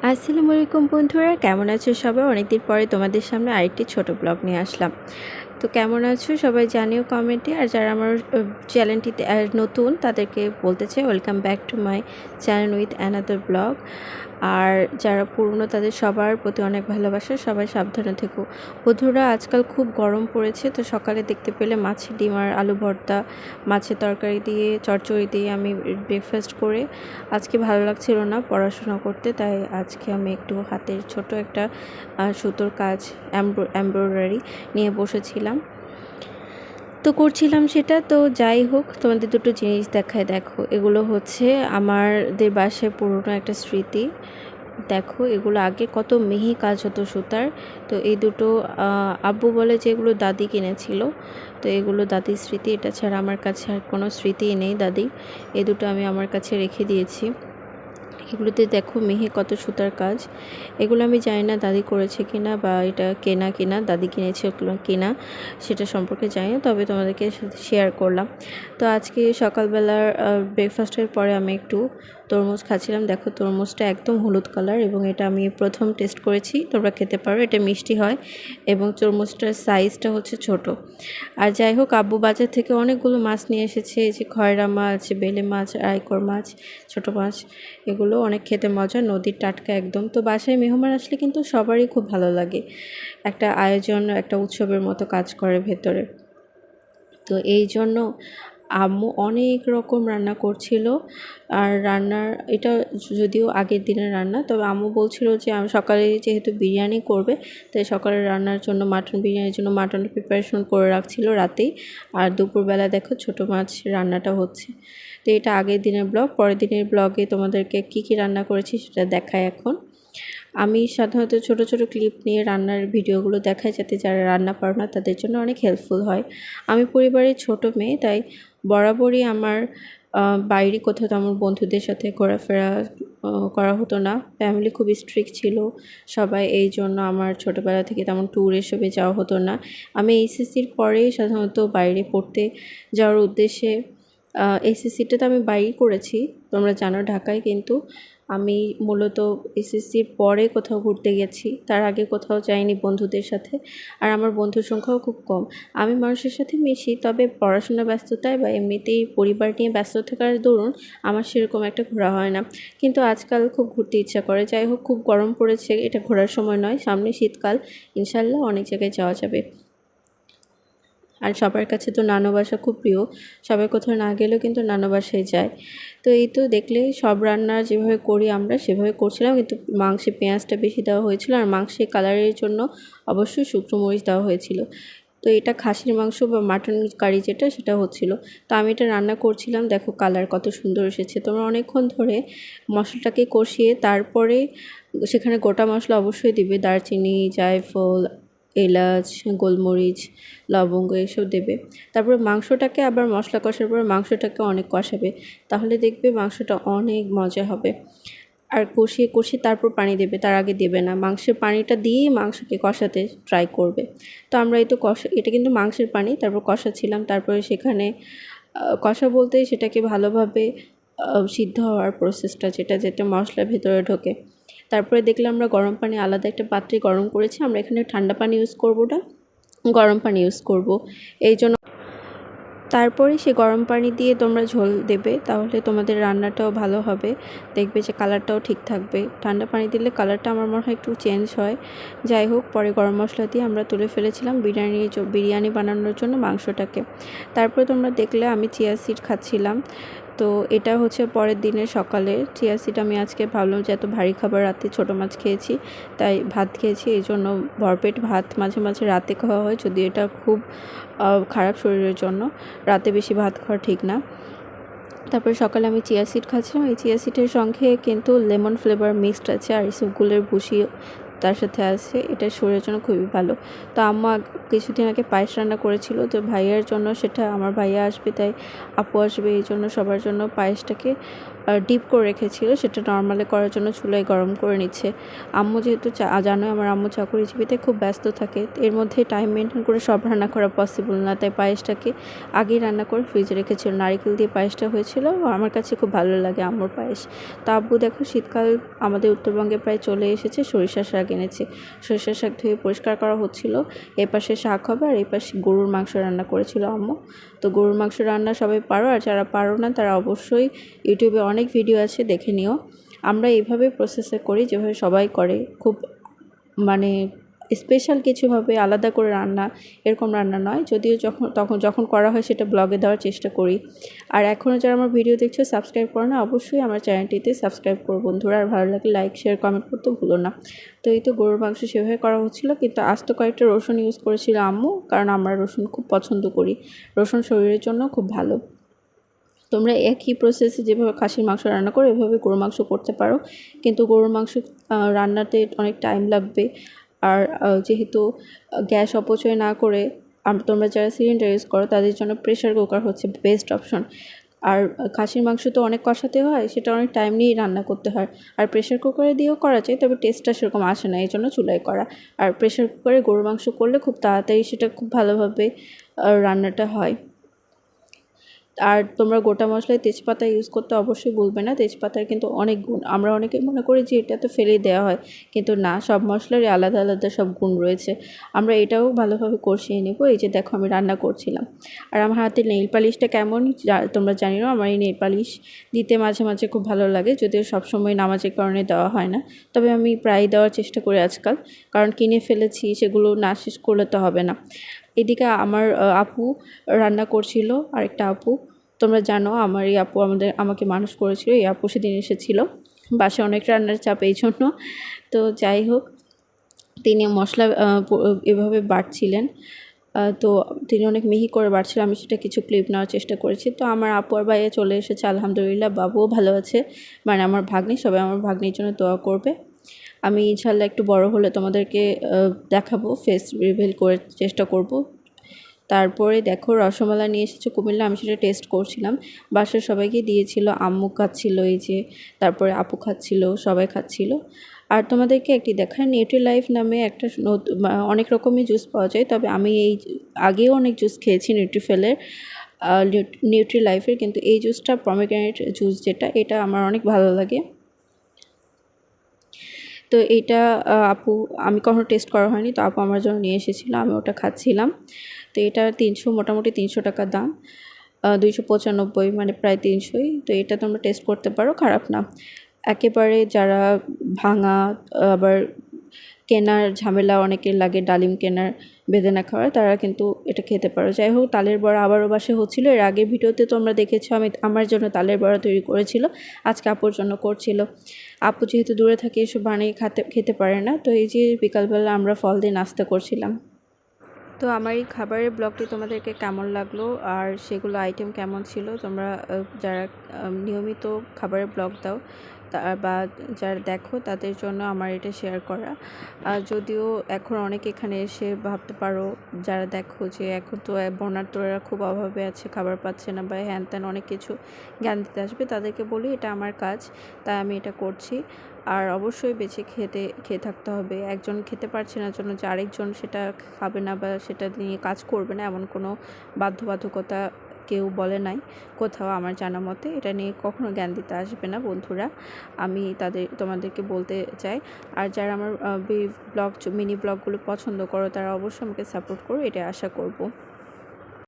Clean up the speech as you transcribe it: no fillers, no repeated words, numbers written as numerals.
আসসালামু আলাইকুম বন্ধুরা, কেমন আছো সবাই? অনেকদিন পরে তোমাদের সামনে আরেকটি ছোট ব্লগ নিয়ে আসলাম। তো কেমন আছো সবাই জানিও কমেন্টে। আর যারা আমার চ্যানেলটিতে নতুন তাদেরকে বলতে চাই welcome back to my channel with another blog. আর যারা পুরনো তাদের সবার প্রতি অনেক ভালোবাসা। সবাই সাবধানে থেকো বন্ধুরা। আজকাল খুব গরম পড়েছে, তো সকালে দেখতে পেলে মাছের ডিম আর আলু ভর্তা, মাছের তরকারি দিয়ে চচ্চড়ি দিয়ে আমি ব্রেকফাস্ট করে আজকে ভালো লাগছিল না পড়াশোনা করতে, তাই আজকে আমি একটু হাতের ছোট একটা সুতোর কাজ এমব্রয়ডারি নিয়ে বসেছিলাম, তো করছিলাম সেটা। তো যাই হোক, তোমাদের দুটো জিনিস দেখায়, দেখো এগুলো হচ্ছে আমাদের বাসায় পুরনো একটা স্মৃতি। দেখো এগুলো আগে কত মিহি কাজ হতো সুতার। তো এই দুটো আব্বু বলে যে এগুলো দাদি কিনেছিল, তো এগুলো দাদির স্মৃতি। এটা ছাড়া আমার কাছে আর কোনো স্মৃতিই নেই দাদি। এই দুটো আমি আমার কাছে রেখে দিয়েছি। এগুলোতে দেখো মিহি কত সুতার কাজ। এগুলো আমি জানি না দাদি করেছে কিনা বা এটা কেনা কিনা, দাদি কিনেছে কিনা সেটা সম্পর্কে জানি না, তবে তোমাদেরকে সাথে শেয়ার করলাম। তো আজকে সকালবেলার ব্রেকফাস্টের পরে আমি একটু তরমুজ খাচ্ছিলাম। দেখো তরমুজটা একদম হলুদ কালার, এবং এটা আমি প্রথম টেস্ট করেছি, তোমরা খেতে পারো, এটা মিষ্টি হয় এবং তরমুজটার সাইজটা হচ্ছে ছোট। আর যাই হোক, আব্বু বাজার থেকে অনেকগুলো মাছ নিয়ে এসেছে, এই যে খয়রা মাছ, বেলে মাছ, আইকর মাছ, ছোট মাছ। এগুলো অনেক খেতে মজা, নদীর টাটকা একদম। তো বাসায় মেহমান আসলে কিন্তু সবারই খুব ভালো লাগে, একটা আয়োজন, একটা উৎসবের মতো কাজ করে ভেতরে। তো এই জন্য আম্মু অনেক রকম রান্না করছিল। আর রান্নার এটা যদিও আগের দিনের রান্না, তবে আম্মু বলছিল যে আমি সকালে যেহেতু বিরিয়ানি করবে, তাই সকালে রান্নার জন্য মাটন বিরিয়ানির জন্য মাটনের প্রিপারেশন করে রাখছিল রাতেই। আর দুপুরবেলা দেখো ছোট মাছ রান্নাটা হচ্ছে। তো এটা আগের দিনের ব্লগ। পরের দিনের ব্লগে তোমাদেরকে কি কি রান্না করেছি সেটা দেখাই। এখন আমি সাধারণত ছোট ছোট ক্লিপ নিয়ে রান্নার ভিডিওগুলো দেখাই, যাতে যারা রান্না পারে না তাদের জন্য অনেক হেল্পফুল হয়। আমি পরিবারের ছোট মেয়ে, তাই বরাবরই আমার বাইরে কোথাও তেমন বন্ধুদের সাথে ঘোরাফেরা করা হতো না। ফ্যামিলি খুব স্ট্রিক্ট ছিল সবাই, এই জন্য আমার ছোটোবেলা থেকে তেমন ট্যুর এসবে যাওয়া হতো না। আমি এইচএসসির পরেই সাধারণত বাইরে পড়তে যাওয়ার উদ্দেশ্যে, এসএসসিটা তো আমি বাইরেই করেছি তোমরা জানো, ঢাকায়, কিন্তু আমি মূলত এসএসসির পরে কোথাও ঘুরতে গেছি, তার আগে কোথাও যাইনি বন্ধুদের সাথে। আর আমার বন্ধুর সংখ্যাও খুব কম। আমি মানুষের সাথে মিশি, তবে পড়াশোনা ব্যস্ততায় বা এমনিতেই পরিবার নিয়ে ব্যস্ত থাকার দরুন আমার সেরকম একটা ঘোরা হয় না। কিন্তু আজকাল খুব ঘুরতে ইচ্ছা করে। যাই হোক, খুব গরম পড়েছে, এটা ঘোরার সময় নয়, সামনে শীতকাল, ইনশাল্লাহ অনেক জায়গায় যাওয়া যাবে। আর সবার কাছে তো নানু বাসা খুব প্রিয়, সবাই কোথাও না গেলেও কিন্তু নানু বাসায় যায়। তো এই তো দেখলে সব রান্না যেভাবে করি আমরা সেভাবে করছিলাম, কিন্তু মাংসে পেঁয়াজটা বেশি দেওয়া হয়েছিল, আর মাংসের কালারের জন্য অবশ্যই শুকনো মরিচ দেওয়া হয়েছিল। তো এটা খাসির মাংস বা মাটন কারি যেটা, সেটা হচ্ছিল। তো আমি এটা রান্না করছিলাম, দেখো কালার কত সুন্দর এসেছে। তোমরা অনেকক্ষণ ধরে মশলাটাকে কষিয়ে তারপরে সেখানে গোটা মশলা অবশ্যই দিবে, দারচিনি, জায়ফল, এলাচ, গোলমরিচ, লবঙ্গ এসব দেবে। তারপরে মাংসটাকে আবার মশলা কষার পর মাংসটাকে অনেক কষাবে, তাহলে দেখবে মাংসটা অনেক মজা হবে। আর কষিয়ে কষিয়ে তারপর পানি দেবে, তার আগে দেবে না। মাংসের পানিটা দিয়েই মাংসকে কষাতে ট্রাই করবে। তো আমরা এই তো এটা কিন্তু মাংসের পানি, তারপর কষাচ্ছিলাম। তারপরে সেখানে কষা বলতে সেটাকে ভালোভাবে সিদ্ধ হওয়ার প্রসেসটা, যেটা যেটা মশলার ভেতরে ঢোকে। তারপরে দেখলাম আমরা গরম পানি আলাদা একটা পাত্রে গরম করেছি, আমরা এখানে ঠান্ডা পানি ইউজ করবো না, গরম পানি ইউজ করব। এই জন্য তারপরে সে গরম পানি দিয়ে তোমরা ঝোল দেবে, তাহলে তোমাদের রান্নাটাও ভালো হবে, দেখবে যে কালারটাও ঠিক থাকবে। ঠান্ডা পানি দিলে কালারটা আমার মনে হয় একটু চেঞ্জ হয়। যাই হোক, পরে গরম মশলা দিয়ে আমরা তুলে ফেলেছিলাম বিরিয়ানি বানানোর জন্য মাংসটাকে। তারপরে তোমরা দেখলে আমি চিয়া সিড খাচ্ছিলাম। তো এটা হচ্ছে পরের দিনের সকালে চিয়া সিড। আমি আজকে ভাবলাম যে এত ভারী খাবার, রাতে ছোটো মাছ খেয়েছি, তাই ভাত খেয়েছি, এই জন্য ভরপেট ভাত মাঝে মাঝে রাতে খাওয়া হয়, যদি এটা খুব খারাপ শরীরের জন্য, রাতে বেশি ভাত খাওয়া ঠিক না। তারপরে সকালে আমি চিয়া সিড খাচ্ছিলাম। এই চিয়া সিডের সঙ্গে কিন্তু লেমন ফ্লেভার মিক্সড আছে, আর ইসবগুলের ভুসি তার সাথে আছে, এটা শরীরের জন্য খুবই ভালো। তো আম্মা কিছুদিন আগে পায়েস রান্না করেছিল, তো ভাইয়ার জন্য সেটা, আমার ভাইয়া আসবে তাই আপু আসবে, এই জন্য সবার জন্য পায়েসটাকে ডিপ করে রেখেছিল, সেটা নর্মালে করার জন্য চুলায় গরম করে নিচ্ছে। আম্মু যেহেতু জানো আমার আম্মু চাকরিজীবীতে খুব ব্যস্ত থাকে, এর মধ্যে টাইম মেনটেন করে সব রান্না করা পসিবল না, তাই পায়েসটাকে আগেই রান্না করে ফ্রিজে রেখেছিল। নারিকেল দিয়ে পায়েসটা হয়েছিল, আমার কাছে খুব ভালো লাগে আম্মুর পায়েস। তো আব্বু দেখো শীতকাল আমাদের উত্তরবঙ্গে প্রায় চলে এসেছে, সরিষার শাক এনেছে। সরিষার শাক ধুয়ে পরিষ্কার করা হচ্ছিল, এপাশে শাক হবে আর এপাশে গরুর মাংস রান্না করেছিল আম্মু। তো গরুর মাংস রান্না সবাই পারো, আর যারা পারো না তারা অবশ্যই ইউটিউবে অনেক ভিডিও আছে, দেখে নিও। আমরা এইভাবে প্রসেসে করি যেভাবে সবাই করে, খুব মানে স্পেশাল কিছুভাবে আলাদা করে রান্না এরকম রান্না নয়, যদিও যখন করা হয় সেটা ব্লগে দেওয়ার চেষ্টা করি। আর এখনও যারা আমার ভিডিও দেখছো সাবস্ক্রাইব করো না, অবশ্যই আমার চ্যানেলটিতে সাবস্ক্রাইব করো বন্ধুরা, আর ভালো লাগলে লাইক শেয়ার কমেন্ট করতে ভুলো না। তো এই তো গরুর মাংস সেভাবে করা হচ্ছিলো, কিন্তু আস্ত কয়েকটা রসুন ইউজ করেছিল আম্মু, কারণ আমরা রসুন খুব পছন্দ করি, রসুন শরীরের জন্য খুব ভালো। তোমরা একই প্রসেসে যেভাবে খাসির মাংস রান্না করো এভাবে গরুর মাংস করতে পারো, কিন্তু গরুর মাংস রান্নাতে অনেক টাইম লাগবে। আর যেহেতু গ্যাস অপচয় না করে তোমরা যারা সিলিন্ডার ইউজ করো তাদের জন্য প্রেশার কুকার হচ্ছে বেস্ট অপশন। আর খাসির মাংস তো অনেক কষাতে হয়, সেটা অনেক টাইম নিয়েই রান্না করতে হয়। আর প্রেশার কুকারে দিয়েও করা যায়, তবে টেস্টটা সেরকম আসে না, এই জন্য চুলায় করা। আর প্রেশার কুকারে গরুর মাংস করলে খুব তাড়াতাড়ি সেটা খুব ভালোভাবে রান্নাটা হয়। আর তোমরা গোটা মশলায় তেজপাতা ইউজ করতে অবশ্যই ভুলবে না, তেজপাতার কিন্তু অনেক গুণ। আমরা অনেকে মনে করি যে এটা তো ফেলেই দেওয়া হয়, কিন্তু না, সব মশলারই আলাদা আলাদা সব গুণ রয়েছে। আমরা এটাও ভালোভাবে কষিয়ে নেব। এই যে দেখো আমি রান্না করছিলাম। আর আমার হাতের নেইল পালিশটা কেমন তোমরা জানি না, আমার এই নেইল পালিশ দিতে মাঝে মাঝে খুব ভালো লাগে, যদিও সবসময় নামাজের কারণে দেওয়া হয় না, তবে আমি প্রায় দেওয়ার চেষ্টা করি আজকাল, কারণ কিনে ফেলেছি, সেগুলো না শেষ করলে তো হবে না। এদিকে আমার আপু রান্না করছিল, আরেকটা আপু, তোমরা জানো আমার এই আপু আমাকে মানুষ করেছিল, এই আপু সেদিন এসেছিলো, বাসায় অনেক রান্নার চাপ এই জন্য। তো যাই হোক, তিনি মশলা এভাবে বাটছিলেন, তো তিনি অনেক মিহি করে বাটছিলেন, আমি সেটা কিছু ক্লিপ নেওয়ার চেষ্টা করেছি। তো আমার আপু আর ভাইয়া চলে এসেছে আলহামদুলিল্লাহ, বাবুও ভালো আছে, মানে আমার ভাগ্নি, সবাই আমার ভাগ্নির জন্য দোয়া করবে। আমি ইনশাল্লাহ একটু বড় হলে তোমাদেরকে দেখাবো, ফেস রিভিল করে চেষ্টা করব। তারপরে দেখো রসমালাই নিয়ে এসেছে কুমিল্লা, আমি সেটা টেস্ট করছিলাম, বাসার সবাইকে দিয়েছিল, আম্মু খাচ্ছিল, এই যে তারপরে আপু খাচ্ছিল, সবাই খাচ্ছিল। আর তোমাদেরকে একটি দেখায়, নিউট্রিলাইফ নামে একটা অনেক রকমের জুস পাওয়া যায়, তবে আমি এই আগেও অনেক জুস খেয়েছি নিউট্রিফেলের, নিউট্রিলাইফের, কিন্তু এই জুসটা পমিগ্রেনেট জুস যেটা, এটা আমার অনেক ভালো লাগে। তো এইটা আপু, আমি কখনো টেস্ট করা হয়নি, তো আপু আমার জন্য নিয়ে এসেছিলো, আমি ওটা খাচ্ছিলাম। তো এটা মোটামুটি 300 টাকা দাম, 295 মানে প্রায় 300ই। তো এটা তোমরা টেস্ট করতে পারো, খারাপ না একেবারে। যারা ভাঙা, আবার কেনার ঝামেলা অনেকের লাগে, ডালিম কেনার, বেদানা খাওয়ার, তারা কিন্তু এটা খেতে পারো। যাই হোক, তালের বড়া আবারও বাসে হচ্ছিলো, এর আগের ভিডিওতে তোমরা দেখেছো আমি আমার জন্য তালের বড়া তৈরি করেছিল, আজকে আপুর জন্য করছিল। আপু যেহেতু দূরে থাকে এসব বানিয়ে খেতে পারে না, তো এই যে বিকালবেলা আমরা ফল দিয়ে নাস্তা করছিলাম। তো আমার এই খাবারের ব্লগটি তোমাদেরকে কেমন লাগলো, আর সেগুলো আইটেম কেমন ছিল, তোমরা যারা নিয়মিত খাবারের ব্লগ দাও বা যারা দেখো তাদের জন্য আমার এটা শেয়ার করা। যদিও এখন অনেক এখানে এসে ভাবতে পারো, যারা দেখো যে এখন তো বন্যার্তরা খুব অভাবে আছে, খাবার পাচ্ছে না বা হ্যান ত্যান অনেক কিছু জ্ঞান দিতে আসবে, তাদেরকে বলি এটা আমার কাজ, তাই আমি এটা করছি। আর অবশ্যই বেছে খেয়ে থাকতে হবে, একজন খেতে পারছে না জন্য যে আরেকজন সেটা খাবে না বা সেটা নিয়ে কাজ করবে না, এমন কোনো বাধ্যবাধকতা কেউ বলে নাই কোথাও আমার জানা মতে, এটা নিয়ে কখনো জ্ঞান দিতে আসবে না বন্ধুরা, আমি তোমাদেরকে বলতে চাই। আর যারা আমার মিনি ব্লগগুলো পছন্দ করো তারা অবশ্যই আমাকে সাপোর্ট করো, এটা আশা করব।